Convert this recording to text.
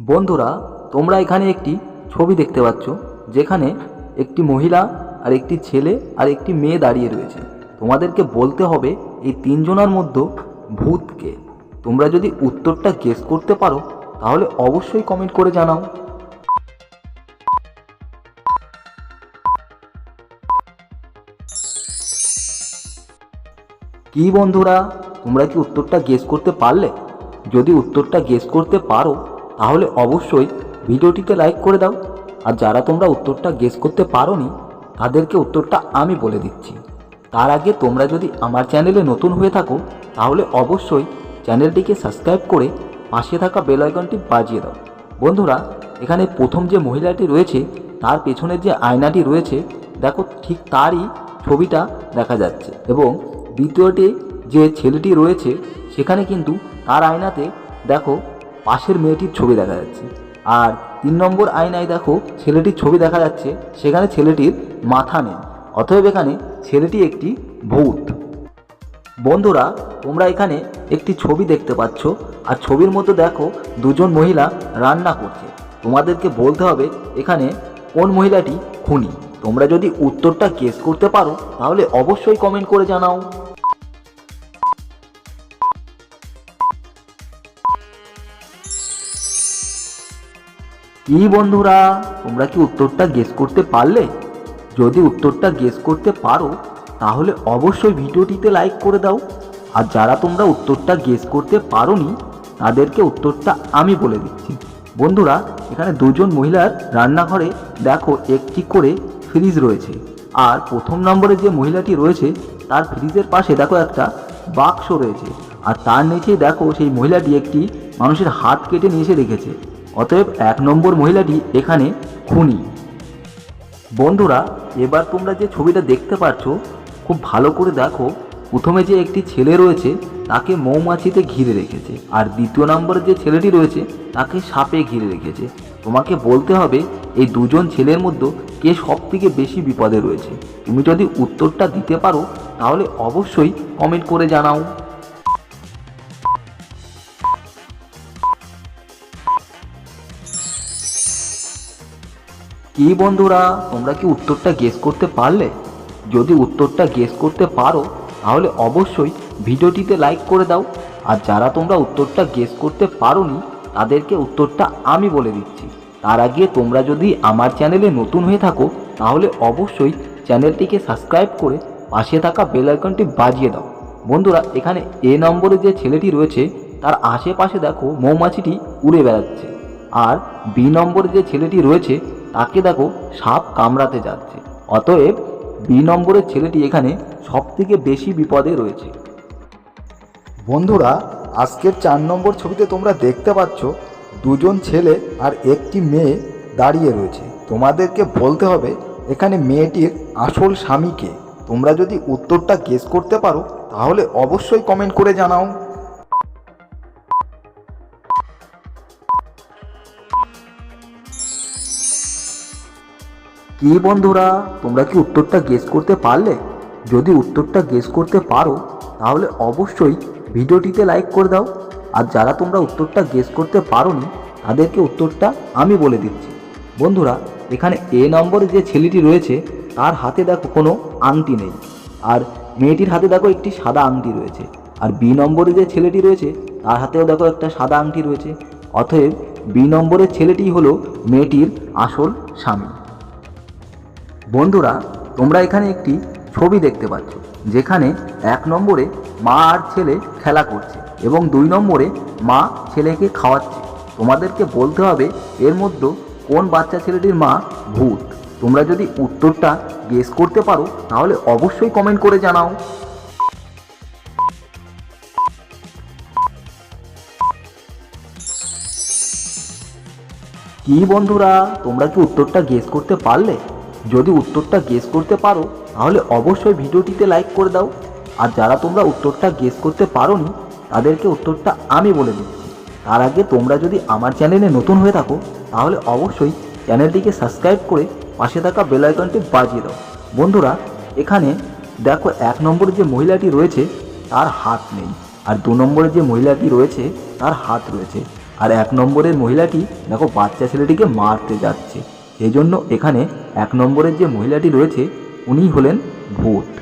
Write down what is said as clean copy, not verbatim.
বন্ধুরা, তোমরা এখানে একটি ছবি দেখতে পাচ্ছ, যেখানে একটি মহিলা আর একটি ছেলে আর একটি মেয়ে দাঁড়িয়ে রয়েছে। তোমাদেরকে বলতে হবে এই তিনজনের মধ্যে ভূতকে। তোমরা যদি উত্তরটা গেস করতে পারো তাহলে অবশ্যই কমেন্ট করে জানাও। কি বন্ধুরা, তোমরা কি উত্তরটা গেস করতে পারলে? যদি উত্তরটা গেস করতে পারো তাহলে অবশ্যই ভিডিওটিতে লাইক করে দাও। আর যারা তোমরা উত্তরটা গেস করতে পারোনি তাদেরকে উত্তরটা আমি বলে দিচ্ছি। তার আগে তোমরা যদি আমার চ্যানেলে নতুন হয়ে থাকো তাহলে অবশ্যই চ্যানেলটিকে সাবস্ক্রাইব করে পাশে থাকা বেল আইকনটি বাজিয়ে দাও। বন্ধুরা, এখানে প্রথম যে মহিলাটি রয়েছে তার পেছনের যে আয়নাটি রয়েছে, দেখো ঠিক তারই ছবিটা দেখা যাচ্ছে। এবং দ্বিতীয়টি যে ছেলেটি রয়েছে সেখানে কিন্তু তার আয়নাতে দেখো পাশের মেয়েটির ছবি দেখা যাচ্ছে। আর 3 নম্বর আয়নায় দেখো ছেলেটির ছবি দেখা যাচ্ছে, সেখানে ছেলেটির মাথা নেই। অতএব এখানে ছেলেটি একটি ভূত। বন্ধুরা, তোমরা এখানে একটি ছবি দেখতে পাচ্ছ, আর ছবির মধ্যে দেখো দুজন মহিলা রান্না করছে। তোমাদেরকে বলতে হবে এখানে কোন মহিলাটি খুনি। তোমরা যদি উত্তরটা গেস করতে পারো তাহলে অবশ্যই কমেন্ট করে জানাও। কি বন্ধুরা, তোমরা কি উত্তরটা গেস করতে পারলে? যদি উত্তরটা গেস করতে পারো তাহলে অবশ্যই ভিডিওটিতে লাইক করে দাও। আর যারা তোমরা উত্তরটা গেস করতে পারোনি তাদেরকে উত্তরটা আমি বলে দিচ্ছি। বন্ধুরা, এখানে দুজন মহিলার রান্নাঘরে দেখো একটি করে ফ্রিজ রয়েছে। আর প্রথম নম্বরে যে মহিলাটি রয়েছে তার ফ্রিজের পাশে দেখো একটা বাক্স রয়েছে। আর তার নিচে দেখো সেই মহিলাটি একটি মানুষের হাত কেটে নিয়ে এসে রেখেছে। অতএব 1 নম্বর মহিলাটি এখানে খুনি। বন্ধুরা, এবার তোমরা যে ছবিটা দেখতে পাচ্ছ খুব ভালো করে দেখো। প্রথমে যে একটি ছেলে রয়েছে তাকে মৌমাছিতে ঘিরে রেখেছে, আর দ্বিতীয় নম্বরে যে ছেলেটি রয়েছে তাকে সাপে ঘিরে রেখেছে। তোমাকে বলতে হবে এই দুজন ছেলের মধ্যে কে সবথেকে বেশি বিপদে রয়েছে। তুমি যদি উত্তরটা দিতে পারো তাহলে অবশ্যই কমেন্ট করে জানাও। কি বন্ধুরা, তোমরা কি উত্তরটা গেস করতে পারলে? যদি উত্তরটা গেস করতে পারো তাহলে অবশ্যই ভিডিওটিতে লাইক করে দাও। আর যারা তোমরা উত্তরটা গেস করতে পারোনি তাদেরকে উত্তরটা আমি বলে দিচ্ছি। তার আগে তোমরা যদি আমার চ্যানেলে নতুন হয়ে থাকো তাহলে অবশ্যই চ্যানেলটিকে সাবস্ক্রাইব করে পাশে থাকা বেল আইকনটি বাজিয়ে দাও। বন্ধুরা, এখানে এ নম্বরে যে ছেলেটি রয়েছে তার আশেপাশে দেখো মৌমাছিটি উড়ে বেড়াচ্ছে। আর বি নম্বরে যে ছেলেটি রয়েছে তাকে দেখো সাপ কামড়াতে যাচ্ছে। অতএব বি নম্বরের ছেলেটি এখানে সবথেকে বেশি বিপদে রয়েছে। বন্ধুরা, আজকের 4 নম্বর ছবিতে তোমরা দেখতে পাচ্ছ দুজন ছেলে আর একটি মেয়ে দাঁড়িয়ে রয়েছে। তোমাদেরকে বলতে হবে এখানে মেয়েটির আসল স্বামীকে। তোমরা যদি উত্তরটা গেস করতে পারো তাহলে অবশ্যই কমেন্ট করে জানাও। কি বন্ধুরা, তোমরা কি উত্তরটা গেস করতে পারলে? যদি উত্তরটা গেস করতে পারো তাহলে অবশ্যই ভিডিওটিতে লাইক করে দাও। আর যারা তোমরা উত্তরটা গেস করতে পারোনি তাদেরকে উত্তরটা আমি বলে দিচ্ছি। বন্ধুরা, এখানে এ নম্বরে যে ছেলেটি রয়েছে তার হাতে দেখো কোনো আংটি নেই, আর মেয়েটির হাতে দেখো একটি সাদা আংটি রয়েছে। আর বি নম্বরে যে ছেলেটি রয়েছে তার হাতেও দেখো একটা সাদা আংটি রয়েছে। অতএব বি নম্বরের ছেলেটি হলো মেয়েটির আসল স্বামী। বন্ধুরা, তোমরা এখানে একটি ছবি দেখতে পাচ্ছ, যেখানে 1 নম্বরে মা আর ছেলে খেলা করছে এবং 2 নম্বরে মা ছেলেকে খাওয়াচ্ছে। তোমাদেরকে বলতে হবে এর মধ্যে কোন বাচ্চা ছেলেটির মা ভূত। তোমরা যদি উত্তরটা গেস করতে পারো তাহলে অবশ্যই কমেন্ট করে জানাও। কি বন্ধুরা, তোমরা কি উত্তরটা গেস করতে পারলে? যদি উত্তরটা গেস করতে পারো তাহলে অবশ্যই ভিডিওটিতে লাইক করে দাও। আর যারা তোমরা উত্তরটা গেস করতে পারোনি তাদেরকে উত্তরটা আমি বলে দিচ্ছি। তার আগে তোমরা যদি আমার চ্যানেলে নতুন হয়ে থাকো তাহলে অবশ্যই চ্যানেলটিকে সাবস্ক্রাইব করে পাশে থাকা বেল আইকনটি বাজিয়ে দাও। বন্ধুরা, এখানে দেখো 1 নম্বরে যে মহিলাটি রয়েছে তার হাত নেই, আর 2 নম্বরে যে মহিলাটি রয়েছে তার হাত রয়েছে। আর 1 নম্বরের মহিলাটি দেখো বাচ্চা ছেলেটিকে মারতে যাচ্ছে। সেই জন্য এখানে 1 নম্বরের যে মহিলাটি রয়েছে উনি হলেন ভূত।